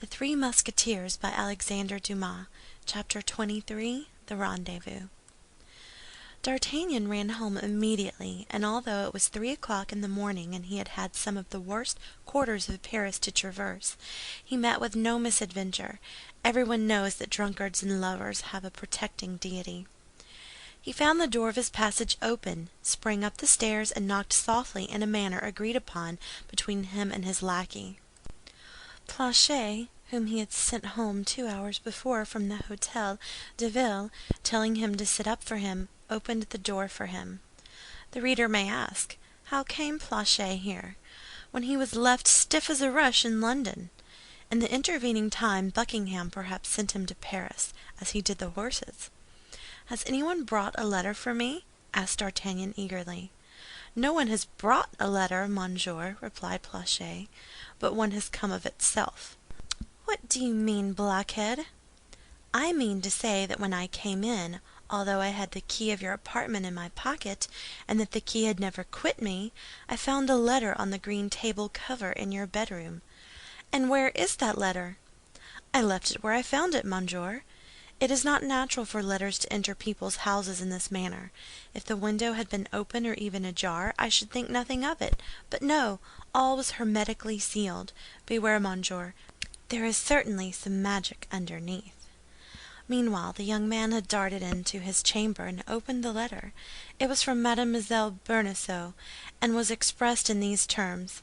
The Three Musketeers by Alexandre Dumas. Chapter 23. The Rendezvous. D'Artagnan ran home immediately, and although it was 3 o'clock in the morning and he had had some of the worst quarters of Paris to traverse, he met with no misadventure. Everyone knows that drunkards and lovers have a protecting deity. He found the door of his passage open, sprang up the stairs, and knocked softly in a manner agreed upon between him and his lackey. Planchet, whom he had sent home 2 hours before from the Hôtel de Ville, telling him to sit up for him, opened the door for him. The reader may ask, how came Planchet here, when he was left stiff as a rush in London? In the intervening time Buckingham perhaps sent him to Paris, as he did the horses. "Has anyone brought a letter for me?" asked D'Artagnan eagerly. "No one has brought a letter, monsieur," replied Planchet, "but one has come of itself." "What do you mean, blockhead?" "I mean to say that when I came in, although I had the key of your apartment in my pocket, and that the key had never quit me, I found a letter on the green table cover in your bedroom." "And where is that letter?" "I left it where I found it, monsieur. It is not natural for letters to enter people's houses in this manner. If the window had been open or even ajar, I should think nothing of it. But no, all was hermetically sealed. Beware, monsieur. There is certainly some magic underneath." Meanwhile, the young man had darted into his chamber and opened the letter. It was from Mademoiselle Bonacieux, and was expressed in these terms: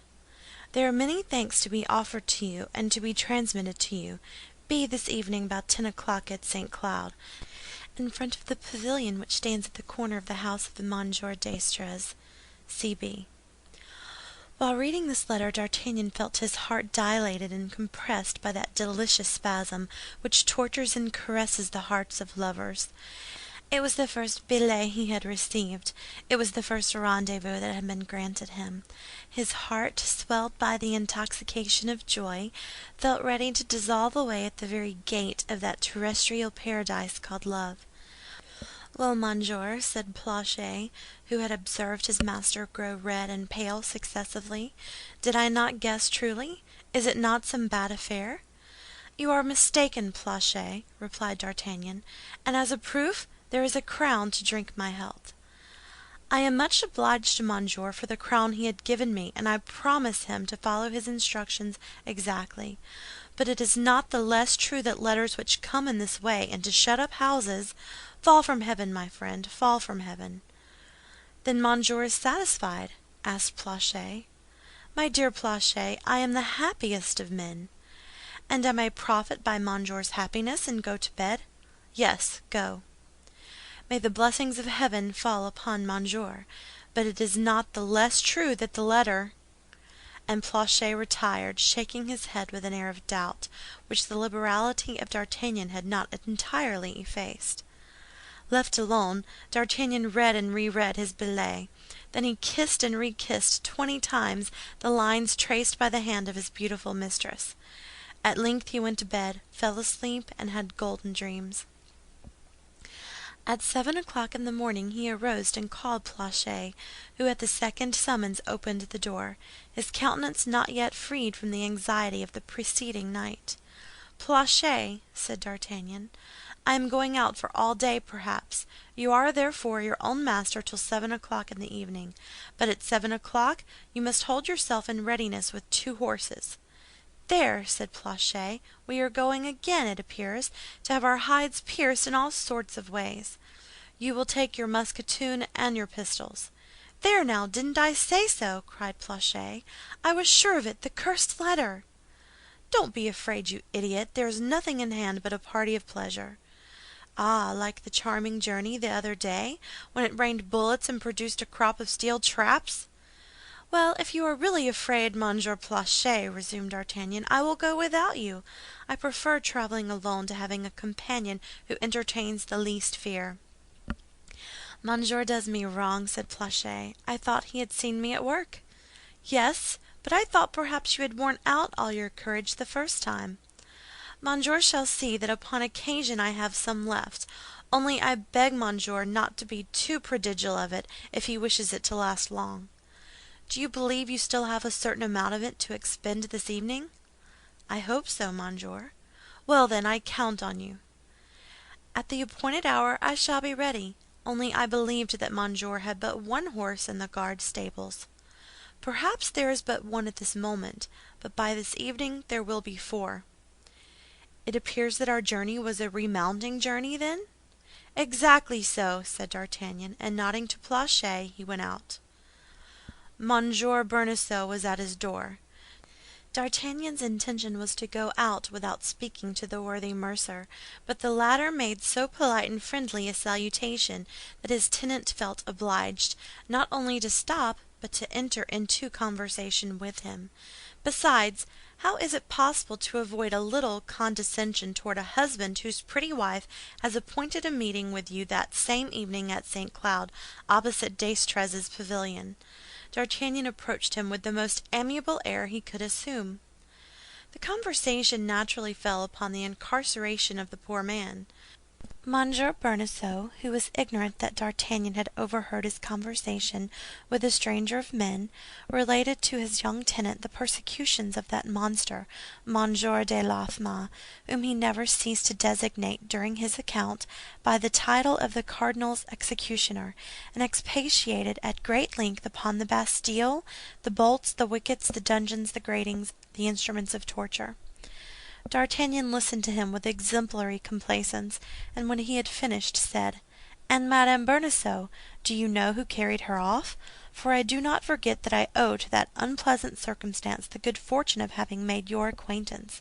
"There are many thanks to be offered to you and to be transmitted to you. Be this evening about 10 o'clock at St. Cloud, in front of the pavilion which stands at the corner of the house of Monsieur d'Estrées, C.B." While reading this letter, D'Artagnan felt his heart dilated and compressed by that delicious spasm which tortures and caresses the hearts of lovers. It was the first billet he had received. It was the first rendezvous that had been granted him. His heart, swelled by the intoxication of joy, felt ready to dissolve away at the very gate of that terrestrial paradise called love. "Well, monsieur," said Planchet, who had observed his master grow red and pale successively, "did I not guess truly? Is it not some bad affair?" "You are mistaken, Planchet," replied D'Artagnan, "and as a proof, there is a crown to drink my health." "I am much obliged to monsieur for the crown he had given me, and I promise him to follow his instructions exactly. But it is not the less true that letters which come in this way and to shut up houses fall from heaven, my friend, fall from heaven." "Then monsieur is satisfied?" asked Planchet. "My dear Planchet, I am the happiest of men." "And I may profit by monsieur's happiness and go to bed?" "Yes, go." "May the blessings of heaven fall upon monsieur. But it is not the less true that the letter—" And Planchet retired, shaking his head with an air of doubt, which the liberality of D'Artagnan had not entirely effaced. Left alone, D'Artagnan read and reread his billet. Then he kissed and rekissed 20 times the lines traced by the hand of his beautiful mistress. At length he went to bed, fell asleep, and had golden dreams. At 7 o'clock in the morning he arose and called Planchet, who at the second summons opened the door, his countenance not yet freed from the anxiety of the preceding night. "Planchet," said D'Artagnan, "I am going out for all day, perhaps. You are therefore your own master till 7 o'clock in the evening. But at 7 o'clock you must hold yourself in readiness with 2 horses." "There," said Planchet, "we are going again, it appears, to have our hides pierced in all sorts of ways. You will take your musketoon and your pistols." "There now, didn't I say so?" cried Planchet. "I was sure of it, the cursed letter!" "Don't be afraid, you idiot. There is nothing in hand but a party of pleasure." "Ah, like the charming journey the other day, when it rained bullets and produced a crop of steel traps?" "Well, if you are really afraid, Monsieur Planchet," resumed D'Artagnan, "I will go without you. I prefer traveling alone to having a companion who entertains the least fear." "Monsieur does me wrong," said Planchet. "I thought he had seen me at work." "Yes, but I thought perhaps you had worn out all your courage the first time." "Monsieur shall see that upon occasion I have some left. Only I beg monsieur not to be too prodigal of it if he wishes it to last long." "Do you believe you still have a certain amount of it to expend this evening?" "I hope so, monsieur." "Well, then, I count on you." "At the appointed hour I shall be ready. Only I believed that monsieur had but one horse in the guard stables." "Perhaps there is but one at this moment, but by this evening there will be four." "It appears that our journey was a remounting journey, then?" "Exactly so," said D'Artagnan, and nodding to Planchet, he went out. Monsieur Bonacieux was at his door. D'Artagnan's intention was to go out without speaking to the worthy mercer, but the latter made so polite and friendly a salutation that his tenant felt obliged, not only to stop, but to enter into conversation with him. Besides, how is it possible to avoid a little condescension toward a husband whose pretty wife has appointed a meeting with you that same evening at St. Cloud, opposite D'Estrées's pavilion? D'Artagnan approached him with the most amiable air he could assume. The conversation naturally fell upon the incarceration of the poor man. Monsieur Bonacieux, who was ignorant that D'Artagnan had overheard his conversation with a stranger of men, related to his young tenant the persecutions of that monster, Monsieur de Laffemas, whom he never ceased to designate during his account by the title of the cardinal's executioner, and expatiated at great length upon the Bastille, the bolts, the wickets, the dungeons, the gratings, the instruments of torture. D'Artagnan listened to him with exemplary complaisance, and when he had finished, said, "And Madame Bonacieux, do you know who carried her off? For I do not forget that I owe to that unpleasant circumstance the good fortune of having made your acquaintance."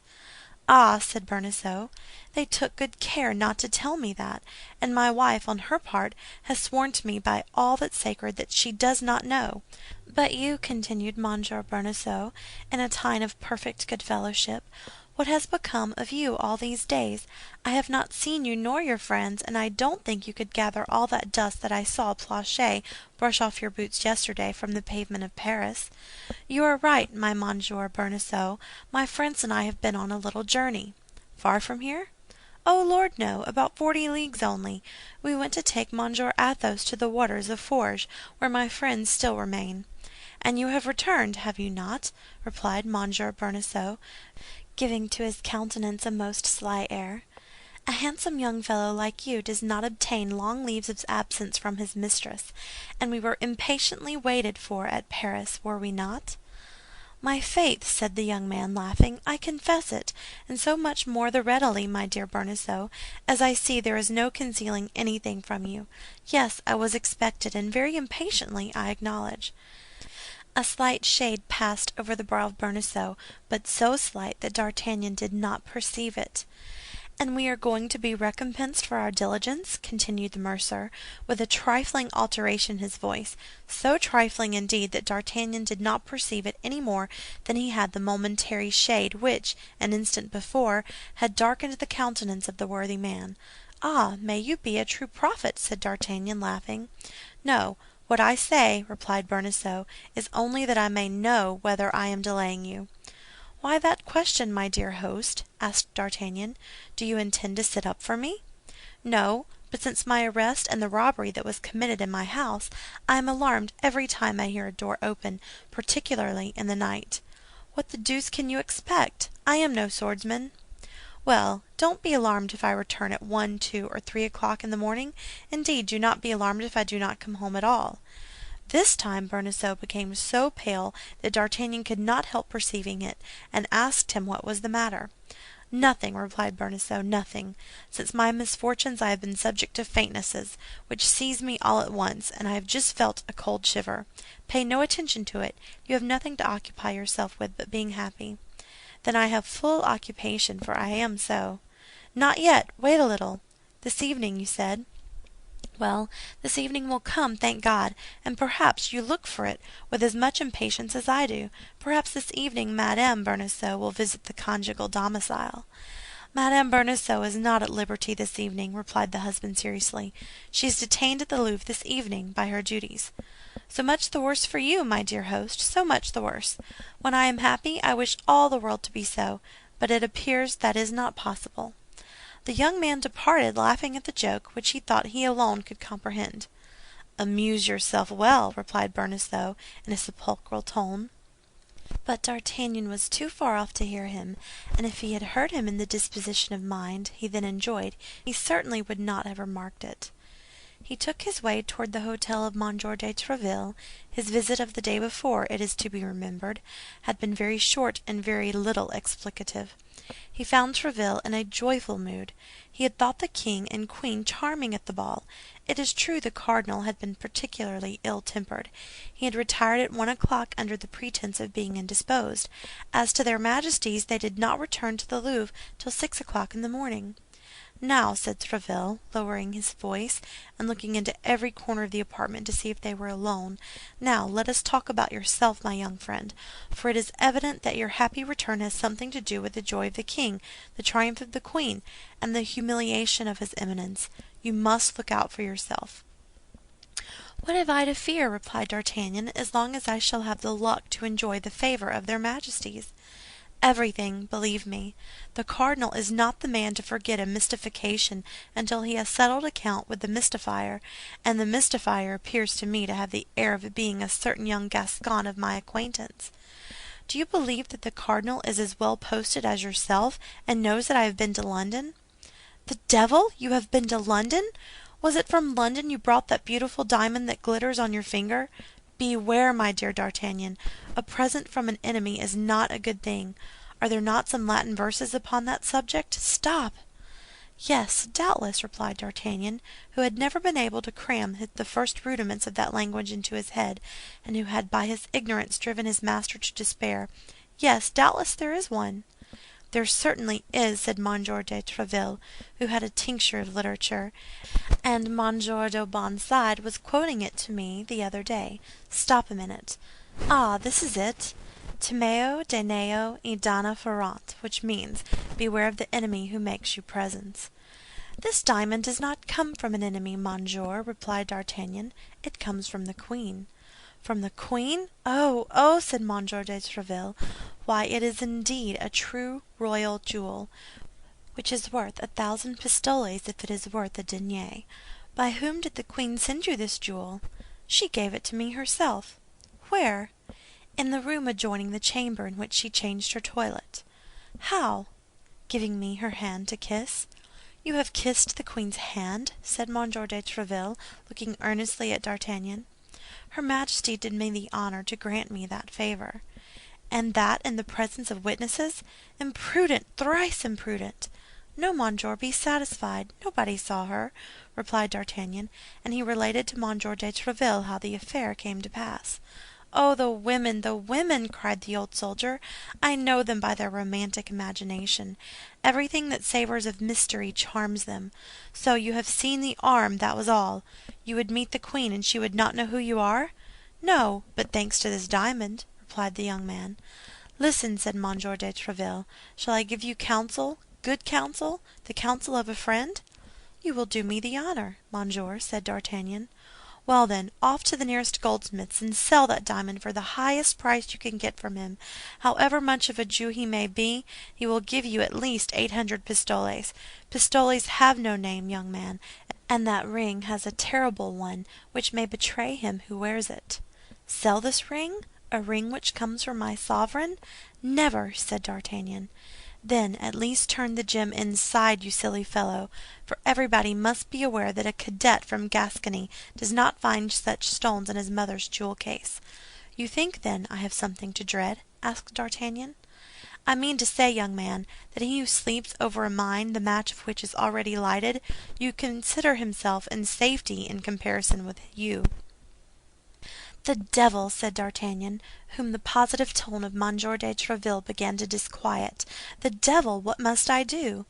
"Ah," said Bonacieux, "they took good care not to tell me that, and my wife, on her part, has sworn to me by all that's sacred that she does not know. But you," continued Monsieur Bonacieux, in a tone of perfect good fellowship, "what has become of you all these days? I have not seen you nor your friends, and I don't think you could gather all that dust that I saw Planchet brush off your boots yesterday from the pavement of Paris. You are right, my Monsieur Bonacieux. My friends and I have been on a little journey." "Far from here?" "Oh, Lord, no! About 40 leagues only. We went to take Monsieur Athos to the waters of Forges, where my friends still remain." "And you have returned, have you not?" replied Monsieur Bonacieux, giving to his countenance a most sly air. "A handsome young fellow like you does not obtain long leaves of absence from his mistress, and we were impatiently waited for at Paris, were we not?" "My faith," said the young man, laughing, "I confess it, and so much more the readily, my dear Bonacieux, as I see there is no concealing anything from you. Yes, I was expected, and very impatiently, I acknowledge." A slight shade passed over the brow of Bonacieux, but so slight that D'Artagnan did not perceive it. "And we are going to be recompensed for our diligence?" continued the mercer, with a trifling alteration in his voice, so trifling indeed that D'Artagnan did not perceive it any more than he had the momentary shade which, an instant before, had darkened the countenance of the worthy man. "Ah, may you be a true prophet!" said D'Artagnan, laughing. "No, what I say," replied Bonacieux, "is only that I may know whether I am delaying you." "Why that question, my dear host?" asked D'Artagnan. "Do you intend to sit up for me?" "No, but since my arrest and the robbery that was committed in my house, I am alarmed every time I hear a door open, particularly in the night." "What the deuce can you expect? I am no swordsman." "Well, don't be alarmed if I return at 1, 2, or 3 o'clock in the morning. Indeed, do not be alarmed if I do not come home at all." This time Bonacieux became so pale that D'Artagnan could not help perceiving it, and asked him what was the matter. "Nothing," replied Bonacieux, "nothing. Since my misfortunes I have been subject to faintnesses, which seize me all at once, and I have just felt a cold shiver. Pay no attention to it; you have nothing to occupy yourself with but being happy." "Then I have full occupation, for I am so." "Not yet; wait a little. This evening, you said." "Well, this evening will come, thank God, and perhaps you look for it with as much impatience as I do. Perhaps this evening Madame Bonacieux will visit the conjugal domicile." "Madame Bonacieux is not at liberty this evening," replied the husband seriously. "She is detained at the Louvre this evening by her duties." "So much the worse for you, my dear host, so much the worse. When I am happy, I wish all the world to be so, but it appears that is not possible." The young man departed, laughing at the joke, which he thought he alone could comprehend. "Amuse yourself well," replied Bonacieux, in a sepulchral tone. But D'Artagnan was too far off to hear him, and if he had heard him in the disposition of mind he then enjoyed, he certainly would not have remarked it. He took his way toward the hôtel of Monsieur de Tréville. His visit of the day before, it is to be remembered, had been very short and very little explicative. He found Tréville in a joyful mood. He had thought the king and queen charming at the ball. It is true the cardinal had been particularly ill-tempered. He had retired at 1 o'clock under the pretense of being indisposed. As to their Majesties, they did not return to the Louvre till 6 o'clock in the morning. "Now," said Tréville, lowering his voice, and looking into every corner of the apartment to see if they were alone, "now let us talk about yourself, my young friend, for it is evident that your happy return has something to do with the joy of the king, the triumph of the queen, and the humiliation of his Eminence. You must look out for yourself." "What have I to fear," replied D'Artagnan, "as long as I shall have the luck to enjoy the favor of their Majesties?" "Everything, believe me. The cardinal is not the man to forget a mystification until he has settled account with the mystifier, and the mystifier appears to me to have the air of being a certain young Gascon of my acquaintance." "Do you believe that the cardinal is as well posted as yourself, and knows that I have been to London?" "The devil! You have been to London? Was it from London you brought that beautiful diamond that glitters on your finger? Beware, my dear D'Artagnan. A present from an enemy is not a good thing. Are there not some Latin verses upon that subject? Stop!" "Yes, doubtless," replied D'Artagnan, who had never been able to cram the first rudiments of that language into his head, and who had by his ignorance driven his master to despair. "Yes, doubtless there is one." "There certainly is," said Monsieur de Tréville, who had a tincture of literature, "and Monsieur de Bondside was quoting it to me the other day. Stop a minute. Ah, this is it. Timeo Danae e dona ferant, which means, 'Beware of the enemy who makes you presents.'" "This diamond does not come from an enemy, monsieur," replied D'Artagnan. "It comes from the queen." "From the queen? Oh, oh!" said Monsieur de Tréville. "Why, it is indeed a true royal jewel, which is worth 1,000 pistoles if it is worth a denier. By whom did the queen send you this jewel?" "She gave it to me herself." "Where?" "In the room adjoining the chamber in which she changed her toilet." "How?" "Giving me her hand to kiss." "You have kissed the queen's hand?" said Monsieur de Tréville, looking earnestly at D'Artagnan. "Her Majesty did me the honor to grant me that favor." "And that in the presence of witnesses? Imprudent, thrice imprudent!" "No, monsieur, be satisfied. Nobody saw her," replied D'Artagnan, and he related to Monsieur de Tréville how the affair came to pass. "Oh, the women, the women!" cried the old soldier. "I know them by their romantic imagination. Everything that savors of mystery charms them. So you have seen the arm, that was all. You would meet the queen, and she would not know who you are?" "No, but thanks to this diamond," replied the young man. "Listen," said Monsieur de Tréville. "Shall I give you counsel, good counsel, the counsel of a friend?" "You will do me the honor, monsieur," said D'Artagnan. "Well, then, off to the nearest goldsmith's and sell that diamond for the highest price you can get from him. However much of a Jew he may be, he will give you at least 800 pistoles. Pistoles have no name, young man, and that ring has a terrible one, which may betray him who wears it." "Sell this ring? A ring which comes from my sovereign? Never!" said D'Artagnan. "Then at least turn the gem inside, you silly fellow, for everybody must be aware that a cadet from Gascony does not find such stones in his mother's jewel case." "You think, then, I have something to dread?" asked D'Artagnan. "I mean to say, young man, that he who sleeps over a mine the match of which is already lighted, you consider himself in safety in comparison with you." "The devil!" said D'Artagnan, whom the positive tone of Monsieur de Tréville began to disquiet. "The devil! What must I do?"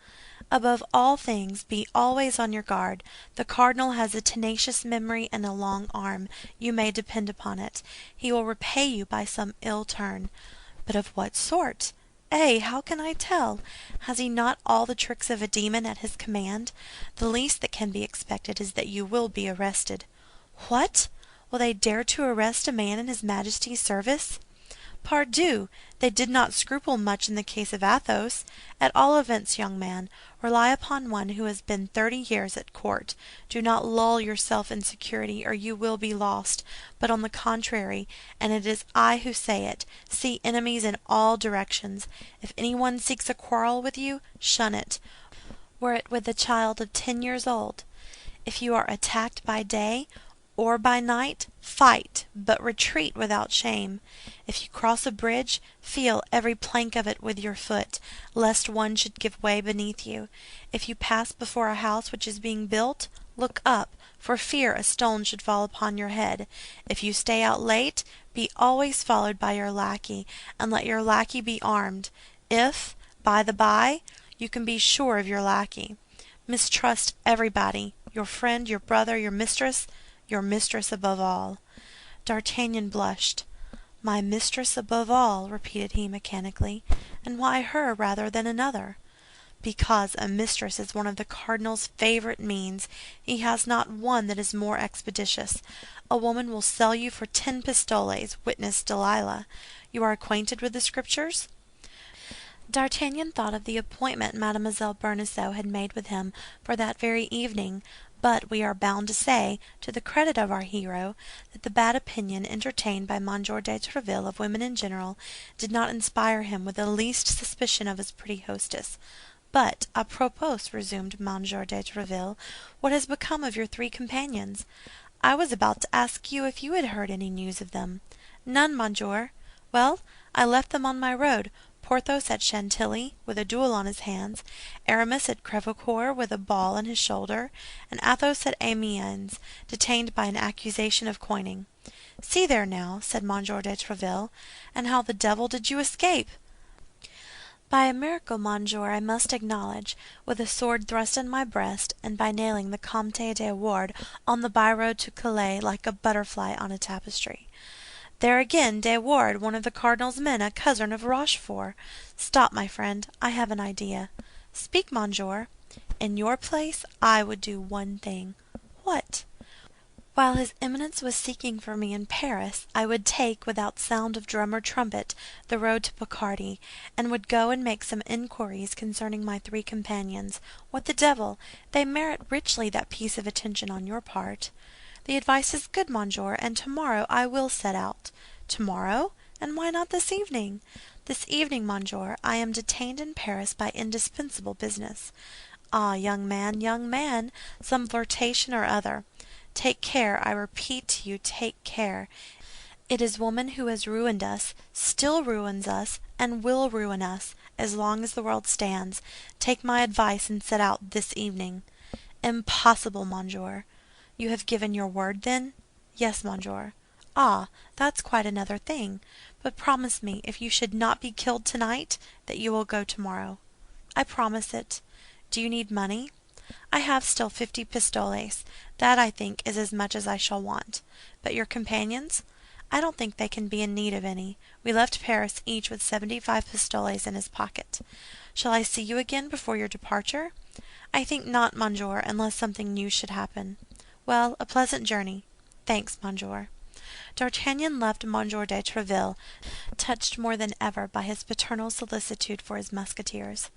"Above all things, be always on your guard. The cardinal has a tenacious memory and a long arm, you may depend upon it. He will repay you by some ill turn." "But of what sort?" "Eh, how can I tell? Has he not all the tricks of a demon at his command? The least that can be expected is that you will be arrested." "What? Will they dare to arrest a man in his Majesty's service?" Pardieu! They did not scruple much in the case of Athos. At all events, young man, rely upon one who has been 30 years at court. Do not lull yourself in security, or you will be lost, but on the contrary, and it is I who say it, see enemies in all directions. If anyone seeks a quarrel with you, shun it, were it with a child of 10 years old. If you are attacked by day or by night, fight, but retreat without shame. If you cross a bridge, feel every plank of it with your foot, lest one should give way beneath you. If you pass before a house which is being built, look up, for fear a stone should fall upon your head. If you stay out late, be always followed by your lackey, and let your lackey be armed. If, by the by, you can be sure of your lackey. Mistrust everybody, your friend, your brother, your mistress above all. D'Artagnan blushed. My mistress above all, repeated he mechanically, and why her rather than another? Because a mistress is one of the cardinal's favorite means. He has not one that is more expeditious. A woman will sell you for 10 pistoles, witness Delilah. You are acquainted with the Scriptures? D'Artagnan thought of the appointment Mademoiselle Bonacieux had made with him for that very evening, but we are bound to say, to the credit of our hero, that the bad opinion entertained by M. de Tréville of women in general did not inspire him with the least suspicion of his pretty hostess. "But, à propos," resumed M. de Tréville, "what has become of your 3 companions? I was about to ask you if you had heard any news of them." "None, monsieur." "Well, I left them on my road. Porthos at Chantilly, with a duel on his hands; Aramis at Crèvecœur, with a ball in his shoulder; and Athos at Amiens, detained by an accusation of coining." "See there, now," said M. de Tréville, "and how the devil did you escape?" "By a miracle, monsieur, I must acknowledge, with a sword thrust in my breast, and by nailing the Comte de Wardes on the byroad to Calais like a butterfly on a tapestry." "There again, De Wardes, one of the cardinal's men, a cousin of Rochefort. Stop, my friend, I have an idea." "Speak, monsieur." "In your place, I would do one thing." "What?" "While his Eminence was seeking for me in Paris, I would take, without sound of drum or trumpet, the road to Picardy, and would go and make some inquiries concerning my 3 companions. What the devil! They merit richly that piece of attention on your part." "The advice is good, monsieur, and tomorrow I will set out." "Tomorrow? And why not this evening?" "This evening, monsieur, I am detained in Paris by indispensable business." "Ah, young man, some flirtation or other. Take care, I repeat to you, take care. It is woman who has ruined us, still ruins us, and will ruin us, as long as the world stands. Take my advice and set out this evening." "Impossible, monsieur." "You have given your word, then?" "Yes, monsieur." "Ah, that's quite another thing. But promise me, if you should not be killed tonight, that you will go tomorrow." "I promise it." "Do you need money?" "I have still 50 pistoles. That, I think, is as much as I shall want." "But your companions?" "I don't think they can be in need of any. We left Paris each with 75 pistoles in his pocket." "Shall I see you again before your departure?" "I think not, monsieur, unless something new should happen." "Well, a pleasant journey." "Thanks, monsieur." D'Artagnan left M. de Tréville, touched more than ever by his paternal solicitude for his Musketeers.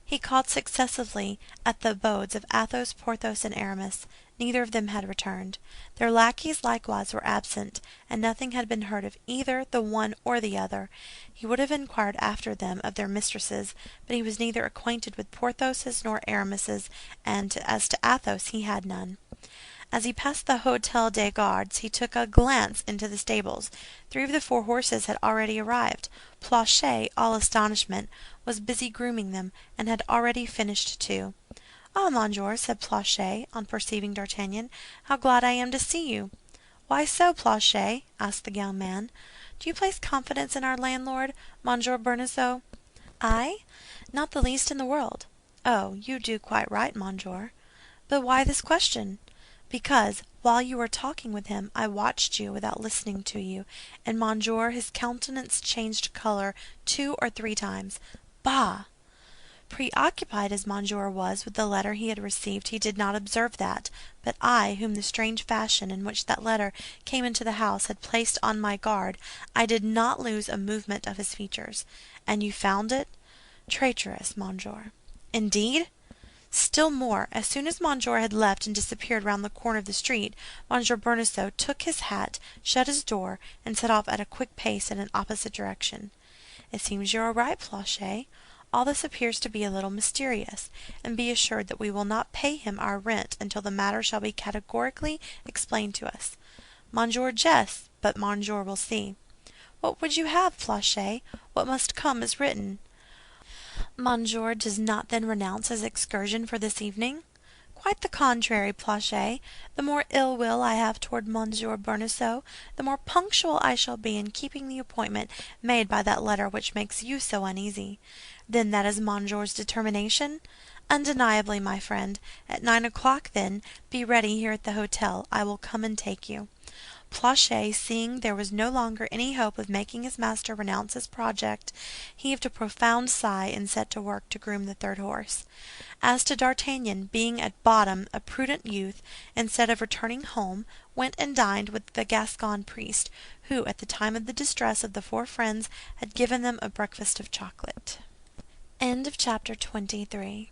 He called successively at the abodes of Athos, Porthos, and Aramis. Neither of them had returned. Their lackeys likewise were absent, and nothing had been heard of either the one or the other. He would have inquired after them of their mistresses, but he was neither acquainted with Porthos's nor Aramis's, and as to Athos, he had none. As he passed the Hôtel des Gardes, he took a glance into the stables. 3 of the 4 horses had already arrived. Planchet, all astonishment, was busy grooming them, and had already finished 2. "Ah, monsieur," said Planchet, on perceiving D'Artagnan, "how glad I am to see you." "Why so, Planchet?" asked the young man. "Do you place confidence in our landlord, Monsieur Bonacieux?" "I? Not the least in the world." "Oh, you do quite right, monsieur." "But why this question?" "Because, while you were talking with him, I watched you without listening to you, and monsieur, his countenance changed color 2 or 3 times. Bah!" Preoccupied as Monsieur was with the letter he had received, he did not observe that; but I, whom the strange fashion in which that letter came into the house had placed on my guard, I did not lose a movement of his features. "And you found it?" "Traitorous, monsieur." "Indeed?" "Still more. As soon as Monsieur had left and disappeared round the corner of the street, Monsieur Bonacieux took his hat, shut his door, and set off at a quick pace in an opposite direction." "It seems you are right, Planchet. All this appears to be a little mysterious; and be assured that we will not pay him our rent until the matter shall be categorically explained to us. Monsieur jests, but Monsieur will see. What would you have, Planchet? What must come is written." "Monsieur does not then renounce his excursion for this evening?" "Quite the contrary, Planchet. The more ill will I have toward Monsieur Bonacieux, the more punctual I shall be in keeping the appointment made by that letter which makes you so uneasy." "Then that is Monsieur's determination?" "Undeniably, my friend. At 9 o'clock, then, be ready here at the hôtel. I will come and take you." Planchet, seeing there was no longer any hope of making his master renounce his project, heaved a profound sigh and set to work to groom the third horse. As to D'Artagnan, being at bottom a prudent youth, instead of returning home, went and dined with the Gascon priest, who, at the time of the distress of the four friends, had given them a breakfast of chocolate. Chapter 23